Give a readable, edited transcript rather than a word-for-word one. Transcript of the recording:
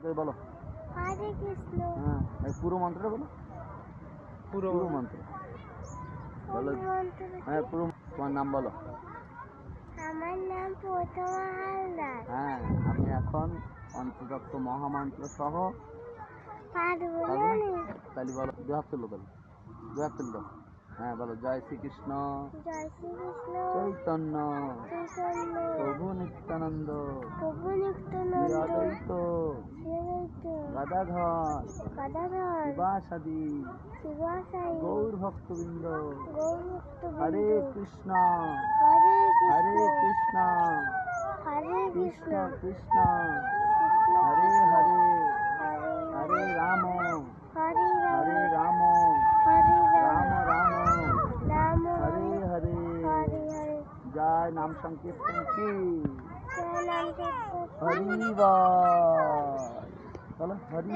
করে বলো। হরে কৃষ্ণ। হ্যাঁ, পুরো মন্ত্রটা বলো। পুরো মন্ত্র বলো। হ্যাঁ, পুরো তোমার নাম বলো। আমার নাম প্রথমা হালদার। হ্যাঁ, আমি এখন পঞ্চতত্ত্ব মহামন্ত্র সহ পারবো না। তাহলে বলো, দু হাত তুলো, বলো দু হাত তুলো। হ্যাঁ বলো, জয় শ্রীকৃষ্ণ জয় শ্রীকৃষ্ণ চৈতন্য চৈতন্য প্রভু নিত্যানন্দ প্রভু নিত্যানন্দ শ্রী অদ্বৈত গদাধর শিবাসাদি গৌর ভক্তবৃন্দ হরে কৃষ্ণ হরে কৃষ্ণ কৃষ্ণ কৃষ্ণ হরে হরে হরে রাম হরে রাম রাম রাম হরে হরে। জয় নাম সংকীর্তন কি হরি বল। বলো হরি।